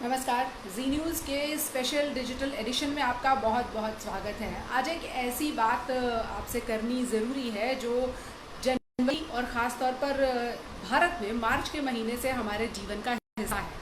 नमस्कार। जी न्यूज़ के special digital addition में आपका बहुत बहुत स्वागत है। आज एक ऐसी बात आपसे करनी ज़रूरी है जो जनवरी और ख़ास तौर पर भारत में मार्च के महीने से हमारे जीवन का हिस्सा है।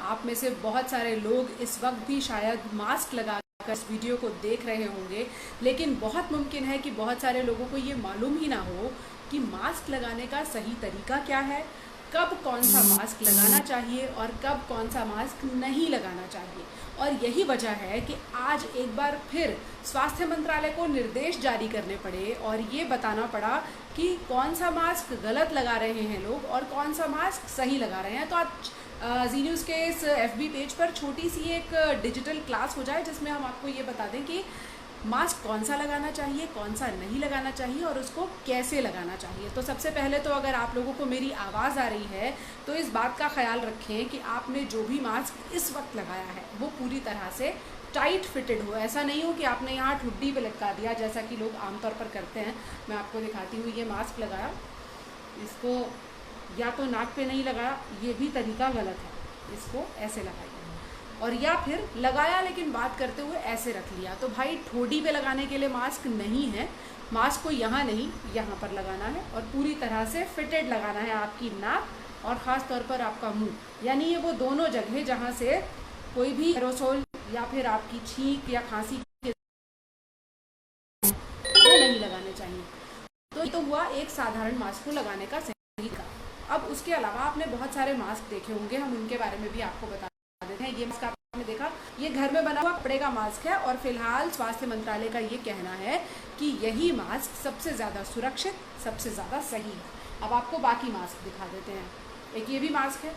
आप में से बहुत सारे लोग इस वक्त भी शायद मास्क लगाकर इस वीडियो को देख रहे होंगे, लेकिन बहुत मुमकिन है कि बहुत सारे लोगों को ये मालूम ही ना हो कि मास्क लगाने का सही तरीका क्या है, कब कौन सा मास्क लगाना चाहिए और कब कौन सा मास्क नहीं लगाना चाहिए। और यही वजह है कि आज एक बार फिर स्वास्थ्य मंत्रालय को निर्देश जारी करने पड़े और ये बताना पड़ा कि कौन सा मास्क गलत लगा रहे हैं लोग और कौन सा मास्क सही लगा रहे हैं। तो आज जी न्यूज़ के इस FB पेज पर छोटी सी एक डिजिटल क्लास हो जाए जिसमें हम आपको ये बता दें कि मास्क कौन सा लगाना चाहिए, कौन सा नहीं लगाना चाहिए और उसको कैसे लगाना चाहिए। तो सबसे पहले तो अगर आप लोगों को मेरी आवाज़ आ रही है तो इस बात का ख्याल रखें कि आपने जो भी मास्क इस वक्त लगाया है वो पूरी तरह से टाइट फिटेड हो। ऐसा नहीं हो कि आपने यहाँ ठुड्डी पे लटका दिया जैसा कि लोग आमतौर पर करते हैं। मैं आपको दिखाती हूँ, ये मास्क लगाया, इसको या तो नाक पे नहीं लगाया, ये भी तरीका गलत है, इसको ऐसे लगाइए, और या फिर लगाया लेकिन बात करते हुए ऐसे रख लिया। तो भाई ठोडी पे लगाने के लिए मास्क नहीं है, मास्क को यहाँ नहीं यहाँ पर लगाना है और पूरी तरह से फिटेड लगाना है आपकी नाक और ख़ास तौर पर आपका मुंह, यानी ये वो दोनों जगह जहाँ से कोई भी एरोसोल या फिर आपकी छींक या खांसी के वो नहीं लगाने चाहिए। तो ये तो हुआ एक साधारण मास्क को लगाने का सही तरीका। अब उसके अलावा आपने बहुत सारे मास्क देखे होंगे, हम उनके बारे में भी आपको बता देते हैं। ये मास्क आपने देखा, ये घर में बना हुआ कपड़े का मास्क है और फिलहाल स्वास्थ्य मंत्रालय का ये कहना है कि यही मास्क सबसे ज़्यादा सुरक्षित, सबसे ज़्यादा सही है। अब आपको बाकी मास्क दिखा देते हैं। एक ये भी मास्क है,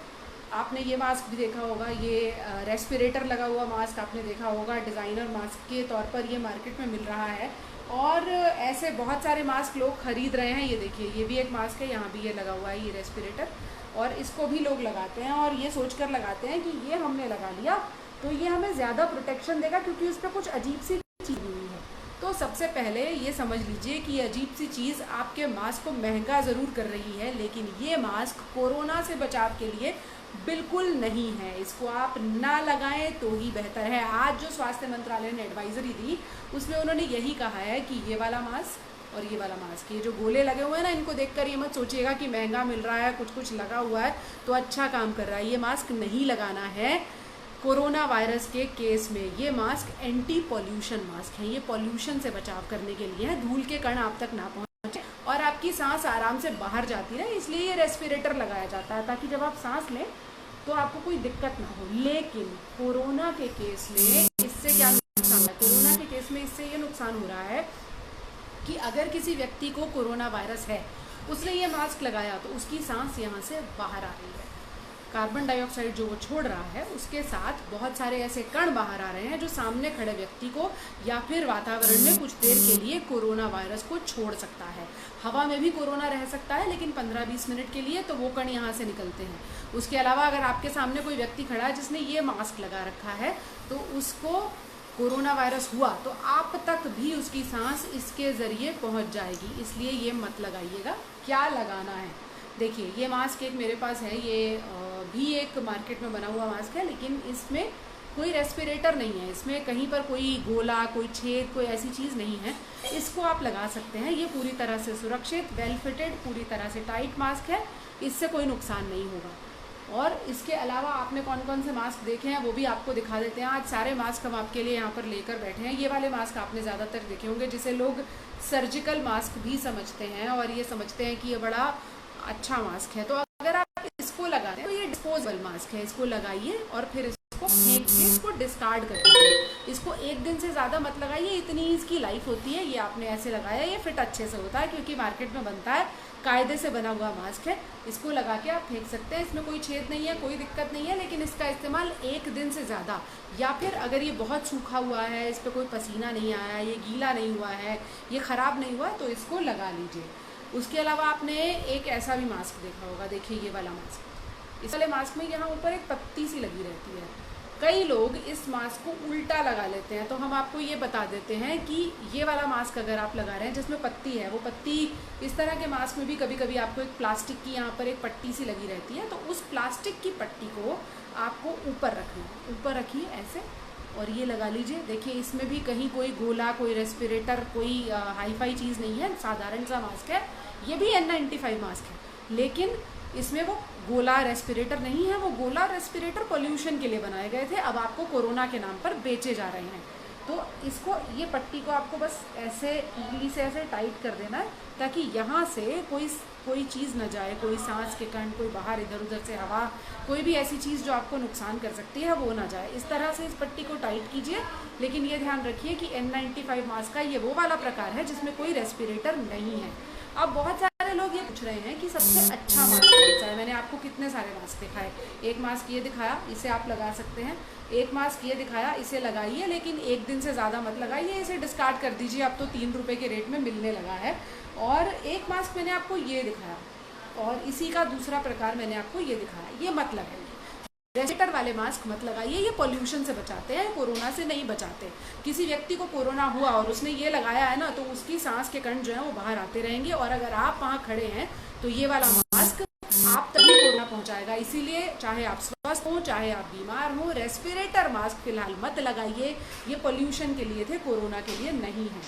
आपने ये मास्क भी देखा होगा, ये रेस्पिरेटर लगा हुआ मास्क आपने देखा होगा, डिज़ाइनर मास्क के तौर पर ये मार्केट में मिल रहा है और ऐसे बहुत सारे मास्क लोग खरीद रहे हैं। ये देखिए, ये भी एक मास्क है, यहाँ भी ये लगा हुआ है, ये रेस्पिरेटर, और इसको भी लोग लगाते हैं और ये सोचकर लगाते हैं कि ये हमने लगा लिया तो ये हमें ज़्यादा प्रोटेक्शन देगा क्योंकि उस पर कुछ अजीब सी चीज़ हुई है। तो सबसे पहले ये समझ लीजिए कि ये अजीब सी चीज़ आपके मास्क को महंगा ज़रूर कर रही है, लेकिन ये मास्क कोरोना से बचाव के लिए बिल्कुल नहीं है। इसको आप ना लगाएं तो ही बेहतर है। आज जो स्वास्थ्य मंत्रालय ने एडवाइजरी दी उसमें उन्होंने यही कहा है कि ये वाला मास्क और ये वाला मास्क, ये जो गोले लगे हुए हैं ना, इनको देखकर ये मत सोचिएगा कि महंगा मिल रहा है, कुछ कुछ लगा हुआ है तो अच्छा काम कर रहा है। ये मास्क नहीं लगाना है कोरोना वायरस के केस में। ये मास्क एंटी पॉल्यूशन मास्क है, ये पॉल्यूशन से बचाव करने के लिए है, धूल के कण आप तक ना पहुँचे और आपकी सांस आराम से बाहर जाती रहे, इसलिए ये रेस्पिरेटर लगाया जाता है ताकि जब आप सांस लें तो आपको कोई दिक्कत ना हो। लेकिन कोरोना के केस में इससे क्या नुकसान है? कोरोना के केस में इससे ये नुकसान हो रहा है कि अगर किसी व्यक्ति को कोरोना वायरस है, उसने ये मास्क लगाया तो उसकी सांस यहाँ से बाहर आ रही है, कार्बन डाइऑक्साइड जो वो छोड़ रहा है उसके साथ बहुत सारे ऐसे कण बाहर आ रहे हैं जो सामने खड़े व्यक्ति को या फिर वातावरण में कुछ देर के लिए कोरोना वायरस को छोड़ सकता है। हवा में भी कोरोना रह सकता है लेकिन 15-20 मिनट के लिए, तो वो कण यहाँ से निकलते हैं। उसके अलावा अगर आपके सामने कोई व्यक्ति खड़ा है जिसने ये मास्क लगा रखा है तो उसको कोरोना वायरस हुआ तो आप तक भी उसकी सांस इसके ज़रिए पहुंच जाएगी, इसलिए ये मत लगाइएगा। क्या लगाना है देखिए, ये मास्क एक मेरे पास है, ये भी एक मार्केट में बना हुआ मास्क है, लेकिन इसमें कोई रेस्पिरेटर नहीं है, इसमें कहीं पर कोई गोला, कोई छेद, कोई ऐसी चीज़ नहीं है। इसको आप लगा सकते हैं, ये पूरी तरह से सुरक्षित, वेल फिटेड, पूरी तरह से टाइट मास्क है, इससे कोई नुकसान नहीं होगा। और इसके अलावा आपने कौन कौन से मास्क देखे हैं वो भी आपको दिखा देते हैं। आज सारे मास्क हम आपके लिए यहाँ पर लेकर बैठे हैं। ये वाले मास्क आपने ज़्यादातर देखे होंगे जिसे लोग सर्जिकल मास्क भी समझते हैं और ये समझते हैं कि ये बड़ा अच्छा मास्क है। तो अगर आप इसको लगाते हैं तो ये डिस्पोजेबल मास्क है, इसको लगाइए और फिर इसको फेंक के इसको डिस्कार्ड कर दीजिए। इसको एक दिन से ज़्यादा मत लगाइए, इतनी इसकी लाइफ होती है। ये आपने ऐसे लगाया, ये फिट अच्छे से होता है क्योंकि मार्केट में बनता है, कायदे से बना हुआ मास्क है। इसको लगा के आप फेंक सकते हैं, इसमें कोई छेद नहीं है, कोई दिक्कत नहीं है। लेकिन इसका इस्तेमाल एक दिन से ज़्यादा, या फिर अगर ये बहुत सूखा हुआ है, इस पर कोई पसीना नहीं आया, ये गीला नहीं हुआ है, ये ख़राब नहीं हुआ, तो इसको लगा लीजिए। उसके अलावा आपने एक ऐसा भी मास्क देखा होगा, देखिए ये वाला मास्क, इस वाले मास्क में यहाँ ऊपर एक पत्ती सी लगी रहती है। कई लोग इस मास्क को उल्टा लगा लेते हैं, तो हम आपको ये बता देते हैं कि ये वाला मास्क अगर आप लगा रहे हैं जिसमें पत्ती है, वो पत्ती इस तरह के मास्क में भी कभी कभी आपको एक प्लास्टिक की यहाँ पर एक पट्टी सी लगी रहती है, तो उस प्लास्टिक की पट्टी को आपको ऊपर रखना है, ऊपर रखिए ऐसे और ये लगा लीजिए। देखिए इसमें भी कहीं कोई गोला, कोई रेस्पिरेटर, कोई हाईफाई चीज़ नहीं है, साधारण सा मास्क है। ये भी N95 मास्क है, लेकिन इसमें वो गोला रेस्पिरेटर नहीं है। वो गोला रेस्पिरेटर पोल्यूशन के लिए बनाए गए थे, अब आपको कोरोना के नाम पर बेचे जा रहे हैं। तो इसको, ये पट्टी को आपको बस ऐसे उंगली से ऐसे टाइट कर देना है ताकि यहाँ से कोई चीज़ न जाए, कोई सांस के कण, कोई बाहर इधर उधर से हवा, कोई भी ऐसी चीज़ जो आपको नुकसान कर सकती है वो ना जाए। इस तरह से इस पट्टी को टाइट कीजिए, लेकिन ये ध्यान रखिए कि N95 मास्क का ये वो वाला प्रकार है जिसमें कोई रेस्पिरेटर नहीं है। अब बहुत सारे लोग ये पूछ रहे हैं कि सबसे अच्छा मास्क कौन सा है। मैंने आपको कितने सारे मास्क दिखाए, एक मास्क ये दिखाया, इसे आप लगा सकते हैं, एक मास्क ये दिखाया, इसे लगाइए, लेकिन एक दिन से ज़्यादा मत लगाइए, इसे डिस्कार्ड कर दीजिए, अब तो 3 रुपये के रेट में मिलने लगा है। और एक मास्क मैंने आपको ये दिखाया और इसी का दूसरा प्रकार मैंने आपको ये दिखाया, ये मत लगाइए। रेस्पिरेटर वाले मास्क मत लगाइए, ये पोल्यूशन से बचाते हैं, कोरोना से नहीं बचाते। किसी व्यक्ति को कोरोना हुआ और उसने ये लगाया है ना, तो उसकी सांस के कण जो है वो बाहर आते रहेंगे और अगर आप वहाँ खड़े हैं तो ये वाला मास्क आप तभी कोरोना पहुंचाएगा। इसीलिए चाहे आप स्वस्थ हों, चाहे आप बीमार हों, रेस्पिरेटर मास्क फिलहाल मत लगाइए। ये पोल्यूशन के लिए थे, कोरोना के लिए नहीं है।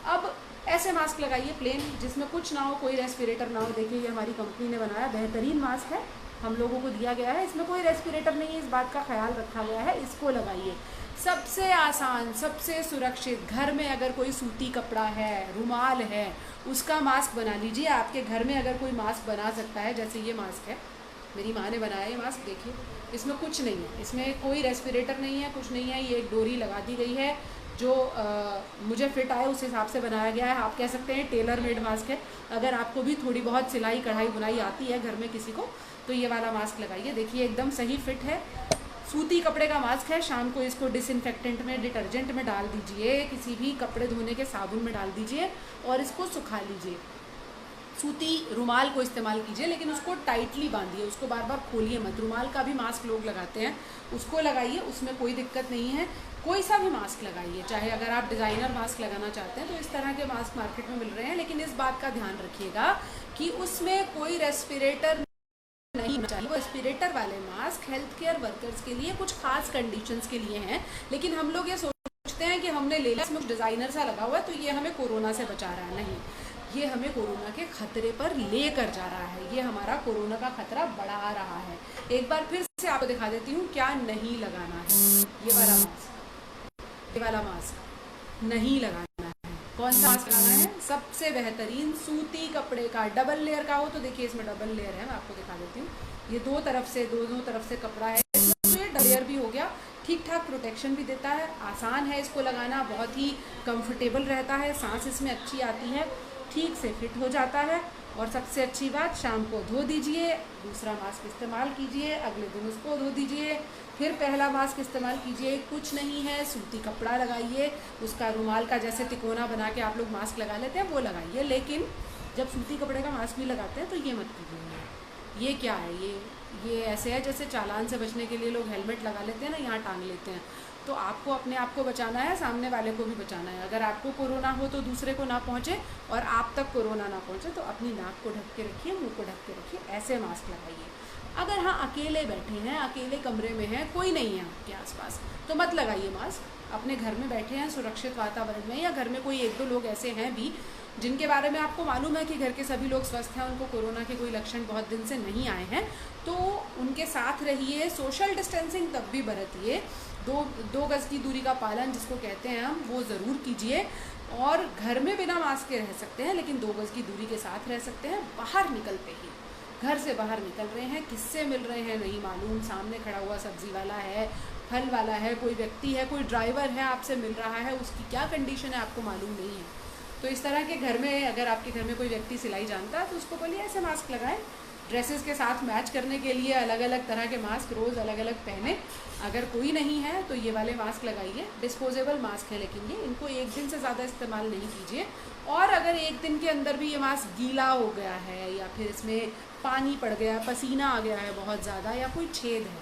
अब ऐसे मास्क लगाइए प्लेन, जिसमें कुछ ना हो, कोई रेस्पिरेटर ना हो। देखिए ये हमारी कंपनी ने बनाया बेहतरीन मास्क है, हम लोगों को दिया गया है, इसमें कोई रेस्पिरेटर नहीं है, इस बात का ख्याल रखा गया है। इसको लगाइए, सबसे आसान, सबसे सुरक्षित। घर में अगर कोई सूती कपड़ा है, रुमाल है, उसका मास्क बना लीजिए। आपके घर में अगर कोई मास्क बना सकता है, जैसे ये मास्क है, मेरी माँ ने बनाया ये मास्क, देखिए इसमें कुछ नहीं है, इसमें कोई रेस्पिरेटर नहीं है, कुछ नहीं है। ये एक डोरी लगा दी गई है जो मुझे फिट आए उस हिसाब से बनाया गया है। आप कह सकते हैं टेलर मेड मास्क है। अगर आपको भी थोड़ी बहुत सिलाई कढ़ाई बुनाई आती है घर में किसी को, तो ये वाला मास्क लगाइए। देखिए एकदम सही फिट है, सूती कपड़े का मास्क है। शाम को इसको डिसइंफेक्टेंट में, डिटर्जेंट में डाल दीजिए, किसी भी कपड़े धोने के साबुन में डाल दीजिए और इसको सुखा लीजिए। सूती रुमाल को इस्तेमाल कीजिए, लेकिन उसको टाइटली बांधिए, उसको बार बार खोलिए मत। रुमाल का भी मास्क लोग लगाते हैं, उसको लगाइए, उसमें कोई दिक्कत नहीं है। कोई सा भी मास्क लगाइए, चाहे अगर आप डिज़ाइनर मास्क लगाना चाहते हैं तो इस तरह के मास्क मार्केट में मिल रहे हैं, लेकिन इस बात का ध्यान रखिएगा कि उसमें कोई रेस्पिरेटर नहीं चाहिए। वो रेस्पिरेटर वाले मास्क हेल्थ केयर वर्कर्स के लिए, कुछ खास कंडीशंस के लिए हैं, लेकिन हम लोग ये सोचते हैं कि हमने ले लिया, इसमें डिज़ाइनर सा लगा हुआ है तो ये हमें कोरोना से बचा रहा है। नहीं, ये हमें कोरोना के खतरे पर लेकर जा रहा है, ये हमारा कोरोना का खतरा बढ़ा रहा है। एक बार फिर से आपको दिखा देती हूँ क्या नहीं लगाना है। ये वाला मास्क, ये वाला मास्क नहीं लगाना है। कौन सा मास्क लगाना है? सबसे बेहतरीन सूती कपड़े का, डबल लेयर का हो तो देखिए इसमें डबल लेयर है, मैं आपको दिखा देती हूँ। ये दोनों तरफ से कपड़ा है, इसमें तो ये डबल लेयर भी हो गया, ठीक ठाक प्रोटेक्शन भी देता है, आसान है इसको लगाना, बहुत ही कंफर्टेबल रहता है, सांस इसमें अच्छी आती है, ठीक से फिट हो जाता है। और सबसे अच्छी बात, शाम को धो दीजिए, दूसरा मास्क इस्तेमाल कीजिए, अगले दिन उसको धो दीजिए, फिर पहला मास्क इस्तेमाल कीजिए। कुछ नहीं है, सूती कपड़ा लगाइए, उसका रुमाल का जैसे तिकोना बना के आप लोग मास्क लगा लेते हैं वो लगाइए, लेकिन जब सूती कपड़े का मास्क भी लगाते हैं तो ये मत कीजिए। ये क्या है, ये ऐसे है जैसे चालान से बचने के लिए लोग हेलमेट लगा लेते हैं ना, यहाँ टांग लेते हैं। तो आपको अपने आप को बचाना है, सामने वाले को भी बचाना है। अगर आपको कोरोना हो तो दूसरे को ना पहुँचे, और आप तक कोरोना ना पहुँचे तो अपनी नाक को ढक के रखिए, मुंह को ढक के रखिए, ऐसे मास्क लगाइए। अगर हाँ अकेले बैठे हैं, अकेले कमरे में हैं, कोई नहीं है आपके आसपास, तो मत लगाइए मास्क। अपने घर में बैठे हैं सुरक्षित वातावरण में, या घर में कोई एक दो लोग ऐसे हैं भी जिनके बारे में आपको मालूम है कि घर के सभी लोग स्वस्थ हैं, उनको कोरोना के कोई लक्षण बहुत दिन से नहीं आए हैं, तो उनके साथ रहिए। सोशल डिस्टेंसिंग तब भी बरतिए, दो गज़ की दूरी का पालन जिसको कहते हैं हम, वो ज़रूर कीजिए। और घर में बिना मास्क के रह सकते हैं, लेकिन 2 गज़ की दूरी के साथ रह सकते हैं। बाहर निकलते ही, घर से बाहर निकल रहे हैं, किससे मिल रहे हैं नहीं मालूम, सामने खड़ा हुआ सब्जी वाला है, फल वाला है, कोई व्यक्ति है, कोई ड्राइवर है आपसे मिल रहा है, उसकी क्या कंडीशन है आपको मालूम नहीं है। तो इस तरह के घर में, अगर आपके घर में कोई व्यक्ति सिलाई जानता है तो उसको बोलिए ऐसे मास्क लगाएं। ड्रेसेस के साथ मैच करने के लिए अलग अलग तरह के मास्क रोज़ अलग अलग पहने। अगर कोई नहीं है तो ये वाले मास्क लगाइए, डिस्पोजेबल मास्क है, लेकिन ये इनको एक दिन से ज़्यादा इस्तेमाल नहीं कीजिए। और अगर एक दिन के अंदर भी ये मास्क गीला हो गया है, या फिर इसमें पानी पड़ गया, पसीना आ गया है बहुत ज़्यादा, या कोई छेद है,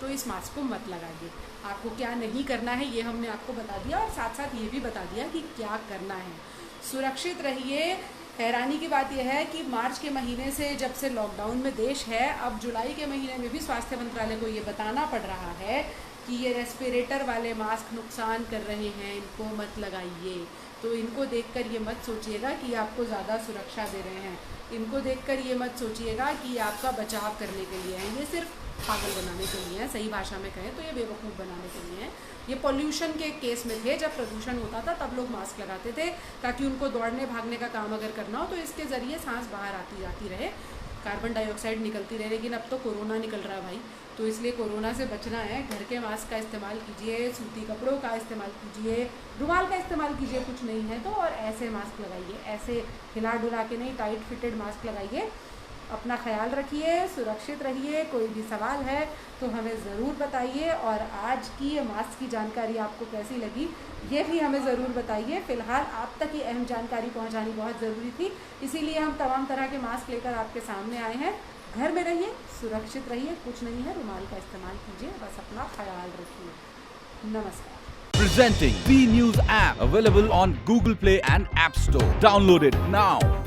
तो इस मास्क को मत लगाइए। आपको क्या नहीं करना है ये हमने आपको बता दिया, और साथ साथ ये भी बता दिया कि क्या करना है। सुरक्षित रहिए। हैरानी की बात यह है कि मार्च के महीने से जब से लॉकडाउन में देश है, अब जुलाई के महीने में भी स्वास्थ्य मंत्रालय को ये बताना पड़ रहा है कि ये रेस्पिरेटर वाले मास्क नुकसान कर रहे हैं, इनको मत लगाइए। तो इनको देखकर ये मत सोचिएगा कि आपको ज़्यादा सुरक्षा दे रहे हैं, इनको देखकर ये मत सोचिएगा कि आपका बचाव करने के लिए हैं। ये सिर्फ पागल बनाने के लिए हैं, सही भाषा में कहें तो ये बेवकूफ़ बनाने के लिए हैं। ये पॉल्यूशन के केस में थे, जब प्रदूषण होता था तब लोग मास्क लगाते थे ताकि उनको दौड़ने भागने का काम अगर करना हो तो इसके ज़रिए सांस बाहर आती जाती रहे, कार्बन डाइऑक्साइड निकलती रहे। लेकिन अब तो कोरोना निकल रहा है भाई, तो इसलिए कोरोना से बचना है, घर के मास्क का इस्तेमाल कीजिए, सूती कपड़ों का इस्तेमाल कीजिए, रुमाल का इस्तेमाल कीजिए, कुछ नहीं है तो, और ऐसे मास्क लगाइए, ऐसे हिला डुला के नहीं, टाइट फिटेड मास्क लगाइए। अपना ख्याल रखिए, सुरक्षित रहिए। कोई भी सवाल है तो हमें ज़रूर बताइए, और आज की ये मास्क की जानकारी आपको कैसी लगी ये भी हमें ज़रूर बताइए। फ़िलहाल आप तक ये अहम जानकारी पहुंचानी बहुत ज़रूरी थी, इसीलिए हम तमाम तरह के मास्क लेकर आपके सामने आए हैं। घर में रहिए, सुरक्षित रहिए, कुछ नहीं है, रुमाल का इस्तेमाल कीजिए, बस अपना ख्याल रखिए। नमस्कार। Presenting B News app, available on Google Play and App Store. Download it now.